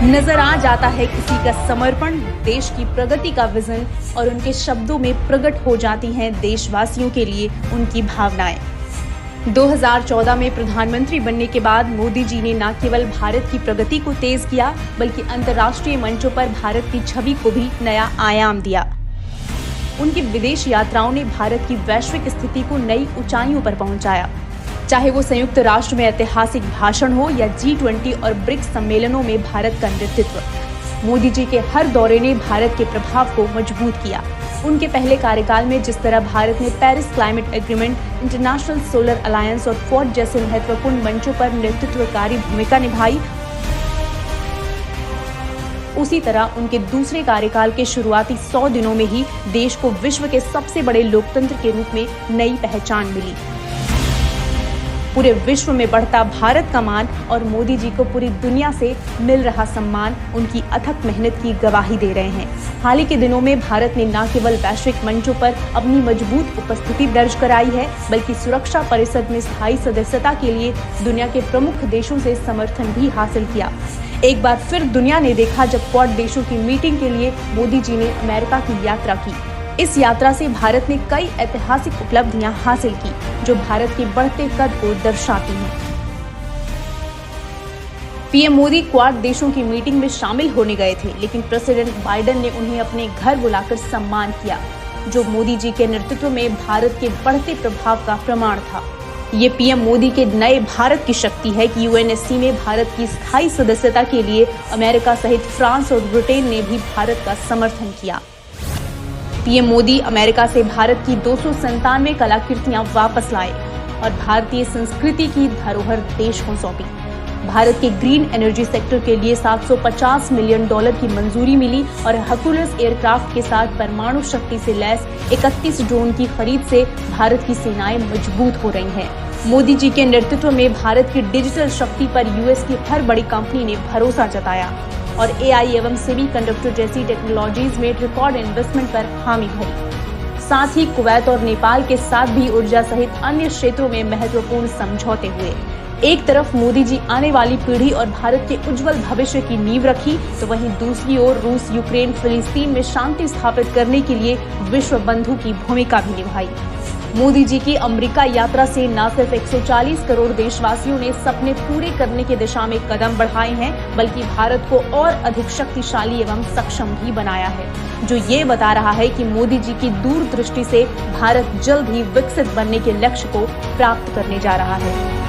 नजर आ जाता है किसी का समर्पण, देश की प्रगति का विजन और उनके शब्दों में प्रकट हो जाती हैं देशवासियों के लिए उनकी भावनाएं। 2014 में प्रधानमंत्री बनने के बाद मोदी जी ने न केवल भारत की प्रगति को तेज किया, बल्कि अंतर्राष्ट्रीय मंचों पर भारत की छवि को भी नया आयाम दिया। उनकी विदेश यात्राओं ने भारत की वैश्विक स्थिति को नई ऊंचाइयों पर पहुंचाया। चाहे वो संयुक्त राष्ट्र में ऐतिहासिक भाषण हो या G20 और ब्रिक्स सम्मेलनों में भारत का नेतृत्व, मोदी जी के हर दौरे ने भारत के प्रभाव को मजबूत किया। उनके पहले कार्यकाल में जिस तरह भारत ने Paris climate agreement, international solar alliance और क्वाड जैसे महत्वपूर्ण मंचों पर नेतृत्वकारी भूमिका निभाई, उसी तरह उनके दूसरे कार्यकाल के शुरुआती 100 दिनों में ही देश को विश्व के सबसे बड़े लोकतंत्र के रूप में नई पहचान मिली। पूरे विश्व में बढ़ता भारत का मान और मोदी जी को पूरी दुनिया से मिल रहा सम्मान उनकी अथक मेहनत की गवाही दे रहे हैं। हाल ही के दिनों में भारत ने न केवल वैश्विक मंचों पर अपनी मजबूत उपस्थिति दर्ज कराई है, बल्कि सुरक्षा परिषद में स्थायी सदस्यता के लिए दुनिया के प्रमुख देशों से समर्थन भी हासिल किया। एक बार फिर दुनिया ने देखा जब क्वाड देशों की मीटिंग के लिए मोदी जी ने अमेरिका की यात्रा की। इस यात्रा से भारत ने कई ऐतिहासिक उपलब्धियां हासिल की, जो भारत के बढ़ते कद को दर्शाती हैं। पीएम मोदी क्वाड देशों की मीटिंग में शामिल होने गए थे, लेकिन प्रेसिडेंट बाइडेन ने उन्हें अपने घर बुलाकर सम्मान किया, जो मोदी जी के नेतृत्व में भारत के बढ़ते प्रभाव का प्रमाण था। ये पीएम मोदी के नए भारत की शक्ति है कि यूएनएससी में भारत की स्थायी सदस्यता के लिए अमेरिका सहित फ्रांस और ब्रिटेन ने भी भारत का समर्थन किया। पीएम मोदी अमेरिका से भारत की 297 कलाकृतियां वापस लाए और भारतीय संस्कृति की धरोहर देश को सौंपी। भारत के ग्रीन एनर्जी सेक्टर के लिए $750 मिलियन की मंजूरी मिली और हर्कुलस एयरक्राफ्ट के साथ परमाणु शक्ति से लैस 31 ड्रोन की खरीद से भारत की सेनाएं मजबूत हो रही हैं। मोदी जी के नेतृत्व में भारत की डिजिटल शक्ति पर यूएस की हर बड़ी कंपनी ने भरोसा जताया और एआई एवं सेमीकंडक्टर जैसी टेक्नोलॉजीज में रिकॉर्ड इन्वेस्टमेंट पर हामी भरी। साथ ही कुवैत और नेपाल के साथ भी ऊर्जा सहित अन्य क्षेत्रों में महत्वपूर्ण समझौते हुए। एक तरफ मोदी जी आने वाली पीढ़ी और भारत के उज्जवल भविष्य की नींव रखी, तो वहीं दूसरी ओर रूस, यूक्रेन, फिलिस्तीन में शांति स्थापित करने के लिए विश्व बंधु की भूमिका भी निभाई। मोदी जी की अमेरिका यात्रा से न सिर्फ 140 करोड़ देशवासियों ने सपने पूरे करने की दिशा में कदम बढ़ाए हैं, बल्कि भारत को और अधिक शक्तिशाली एवं सक्षम भी बनाया है, जो ये बता रहा है कि मोदी जी की दूरदृष्टि से भारत जल्द ही विकसित बनने के लक्ष्य को प्राप्त करने जा रहा है।